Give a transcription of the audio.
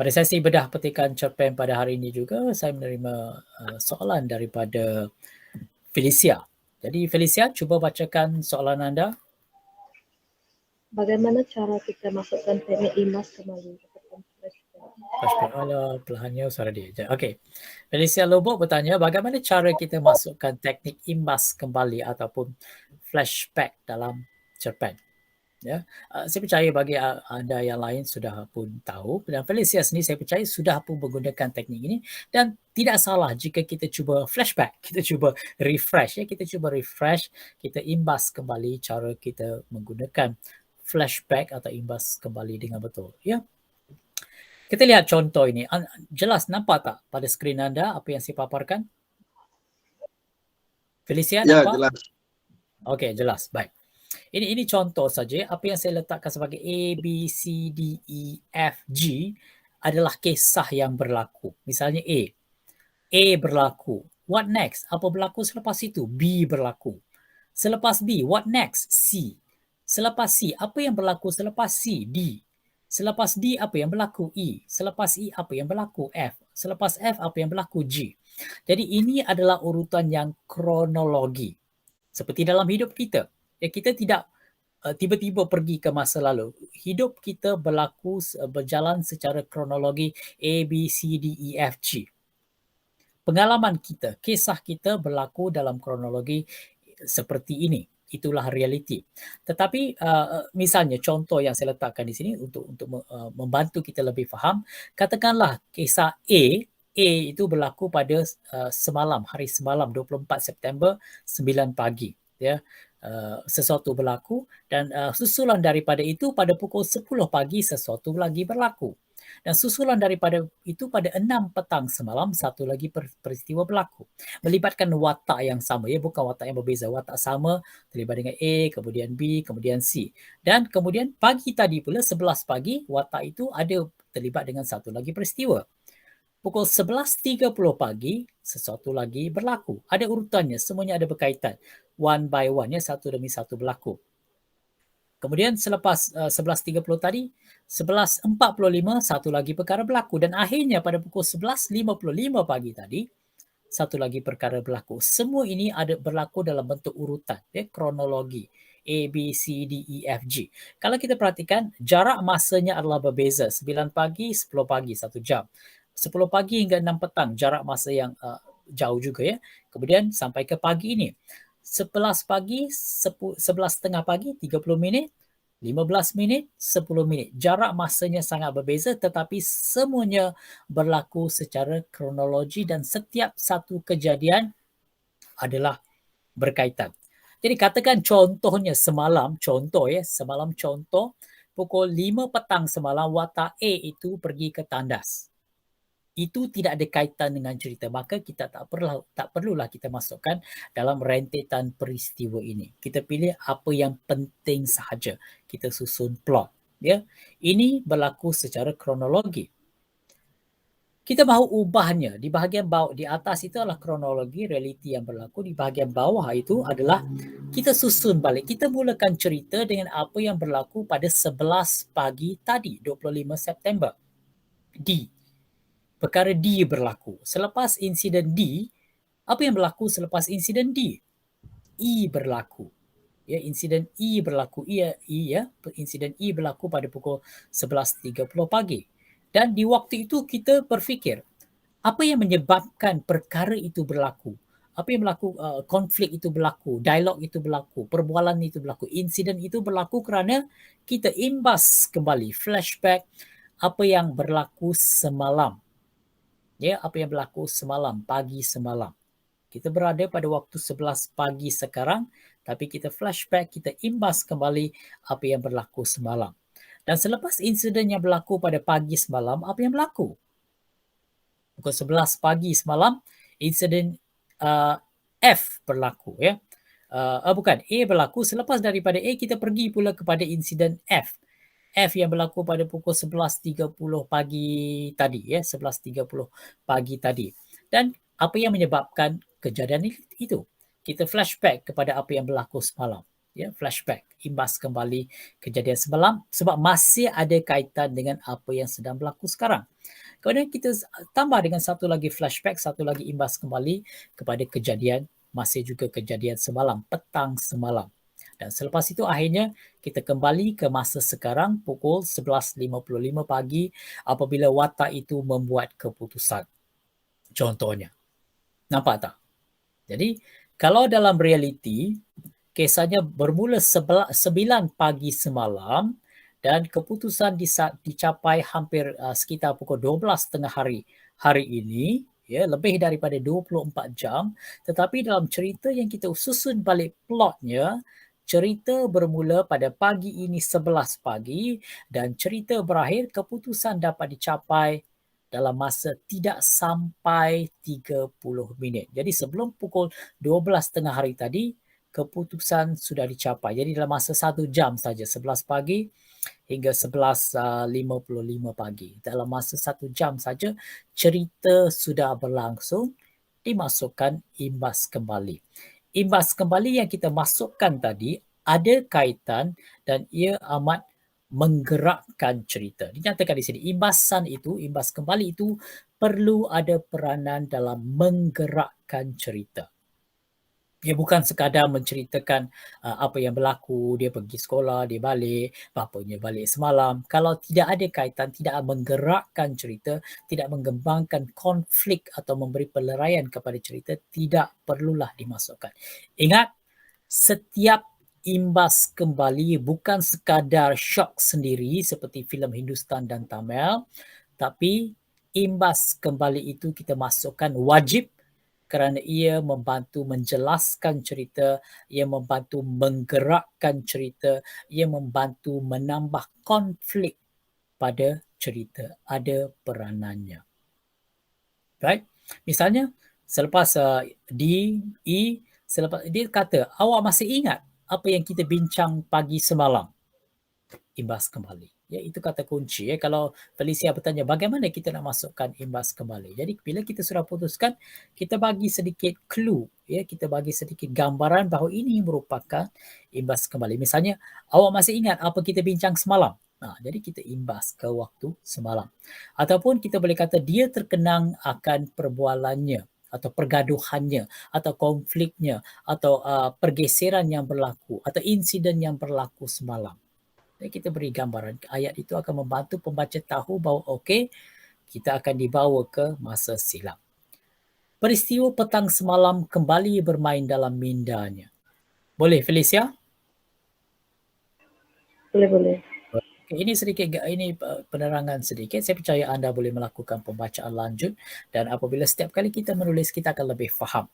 Pada sesi bedah petikan cerpen pada hari ini juga saya menerima soalan daripada Felicia. Jadi Felicia, cuba bacakan soalan anda. Bagaimana cara kita masukkan teknik imas kembali ataupun Flashback. Perlahannya suara dia. Okey. Felicia Lobo bertanya, bagaimana cara kita masukkan teknik imbas kembali ataupun flashback dalam cerpen? Ya, saya percaya bagi anda yang lain sudah pun tahu, dan Felicia sendiri saya percaya sudah pun menggunakan teknik ini, dan tidak salah jika kita cuba flashback, kita cuba refresh, kita cuba refresh, kita imbas kembali cara kita menggunakan flashback atau imbas kembali dengan betul. Ya. Kita lihat contoh ini. Jelas nampak tak pada skrin anda apa yang saya paparkan? Felicia, Ya, nampak? jelas. Okey, jelas. Baik. Ini contoh saja. Apa yang saya letakkan sebagai A, B, C, D, E, F, G adalah kisah yang berlaku. Misalnya A. A berlaku. What next? Apa berlaku selepas itu? B berlaku. Selepas B, what next? C. Selepas C, apa yang berlaku selepas C? D. Selepas D, apa yang berlaku? E. Selepas E, apa yang berlaku? F. Selepas F, apa yang berlaku? G. Jadi ini adalah urutan yang kronologi. Seperti dalam hidup kita. Kita tidak tiba-tiba pergi ke masa lalu. Hidup kita berjalan secara kronologi A, B, C, D, E, F, G. Pengalaman kita, kisah kita berlaku dalam kronologi seperti ini. Itulah realiti. Tetapi misalnya contoh yang saya letakkan di sini untuk membantu kita lebih faham, katakanlah kisah A itu berlaku pada semalam, hari semalam 24 September 9 pagi. Ya. Sesuatu berlaku dan susulan daripada itu pada pukul 10 pagi sesuatu lagi berlaku. Dan susulan daripada itu pada 6 petang semalam satu lagi peristiwa berlaku. Melibatkan watak yang sama, ya, bukan watak yang berbeza. Watak sama terlibat dengan A, kemudian B, kemudian C. Dan kemudian pagi tadi pula 11 pagi watak itu ada terlibat dengan satu lagi peristiwa. Pukul 11.30 pagi sesuatu lagi berlaku. Ada urutannya, semuanya ada berkaitan. One by one, ya, satu demi satu berlaku. Kemudian selepas 11.30 tadi, 11.45 satu lagi perkara berlaku dan akhirnya pada pukul 11.55 pagi tadi, satu lagi perkara berlaku. Semua ini ada berlaku dalam bentuk urutan, ya, kronologi. A, B, C, D, E, F, G. Kalau kita perhatikan, jarak masanya adalah berbeza. 9 pagi, 10 pagi, 1 jam. 10 pagi hingga 6 petang, jarak masa yang jauh juga, ya. Kemudian sampai ke pagi ini. 11 pagi, 11.30 pagi, 30 minit, 15 minit, 10 minit. Jarak masanya sangat berbeza tetapi semuanya berlaku secara kronologi dan setiap satu kejadian adalah berkaitan. Jadi katakan contohnya semalam, semalam pukul 5 petang semalam watak A itu pergi ke tandas. Itu tidak ada kaitan dengan cerita, maka kita tak perlulah kita masukkan dalam rentetan peristiwa ini. Kita pilih apa yang penting sahaja. Kita susun plot, ya. Ini berlaku secara kronologi. Kita mahu ubahnya. Di bahagian bawah, di atas itu adalah kronologi realiti yang berlaku. Di bahagian bawah itu adalah kita susun balik. Kita mulakan cerita dengan apa yang berlaku pada 11 pagi tadi, 25 September. D. Perkara D berlaku. Selepas insiden D, apa yang berlaku selepas insiden D? E berlaku. Ya, insiden E berlaku. Insiden E berlaku pada pukul 11.30 pagi. Dan di waktu itu kita berfikir, apa yang menyebabkan perkara itu berlaku? Apa yang berlaku, konflik itu berlaku, dialog itu berlaku, perbualan itu berlaku, insiden itu berlaku kerana kita imbas kembali, flashback apa yang berlaku semalam. Ya, apa yang berlaku semalam, pagi semalam. Kita berada pada waktu 11 pagi sekarang, tapi kita flashback, kita imbas kembali apa yang berlaku semalam. Dan selepas insiden yang berlaku pada pagi semalam, apa yang berlaku? Pukul 11 pagi semalam, insiden F berlaku, ya. Bukan, A berlaku. Selepas daripada A, kita pergi pula kepada insiden F. F yang berlaku pada pukul 11.30 pagi tadi, ya, 11.30 pagi tadi. Dan apa yang menyebabkan kejadian itu? Kita flashback kepada apa yang berlaku semalam. Ya, flashback, imbas kembali kejadian semalam sebab masih ada kaitan dengan apa yang sedang berlaku sekarang. Kemudian kita tambah dengan satu lagi flashback, satu lagi imbas kembali kepada kejadian, masih juga kejadian semalam, petang semalam. Dan selepas itu akhirnya kita kembali ke masa sekarang pukul 11.55 pagi apabila watak itu membuat keputusan. Contohnya. Nampak tak? Jadi kalau dalam realiti, kisahnya bermula 9 pagi semalam dan keputusan dicapai hampir sekitar pukul 12 tengah hari ini, ya, lebih daripada 24 jam, tetapi dalam cerita yang kita susun balik plotnya, cerita bermula pada pagi ini 11 pagi dan cerita berakhir keputusan dapat dicapai dalam masa tidak sampai 30 minit. Jadi sebelum pukul 12 tengah hari tadi, keputusan sudah dicapai. Jadi dalam masa 1 jam saja, 11 pagi hingga 11.55 pagi. Dalam masa 1 jam saja, cerita sudah berlangsung, dimasukkan imbas kembali. Imbas kembali yang kita masukkan tadi ada kaitan dan ia amat menggerakkan cerita. Dinyatakan di sini, imbas kembali itu perlu ada peranan dalam menggerakkan cerita. Dia bukan sekadar menceritakan apa yang berlaku, dia pergi sekolah, dia balik, bapanya balik semalam. Kalau tidak ada kaitan, tidak menggerakkan cerita, tidak mengembangkan konflik atau memberi peleraian kepada cerita, tidak perlulah dimasukkan. Ingat, setiap imbas kembali bukan sekadar shock sendiri seperti filem Hindustan dan Tamil, tapi imbas kembali itu kita masukkan wajib kerana ia membantu menjelaskan cerita, ia membantu menggerakkan cerita, ia membantu menambah konflik pada cerita, ada peranannya. Right? Misalnya, selepas selepas dia kata, awak masih ingat apa yang kita bincang pagi semalam? Imbas kembali. Ya, itu kata kunci. Ya. Kalau Felicia bertanya bagaimana kita nak masukkan imbas kembali. Jadi bila kita sudah putuskan, kita bagi sedikit clue. Ya, kita bagi sedikit gambaran bahawa ini merupakan imbas kembali. Misalnya, awak masih ingat apa kita bincang semalam? Jadi kita imbas ke waktu semalam. Ataupun kita boleh kata dia terkenang akan perbualannya atau pergaduhannya atau konfliknya atau pergeseran yang berlaku atau insiden yang berlaku semalam. Kita beri gambaran. Ayat itu akan membantu pembaca tahu bahawa okey, kita akan dibawa ke masa silam. Peristiwa petang semalam kembali bermain dalam mindanya. Boleh Felicia? Boleh. Okay, ini penerangan sedikit. Saya percaya anda boleh melakukan pembacaan lanjut dan apabila setiap kali kita menulis, kita akan lebih faham.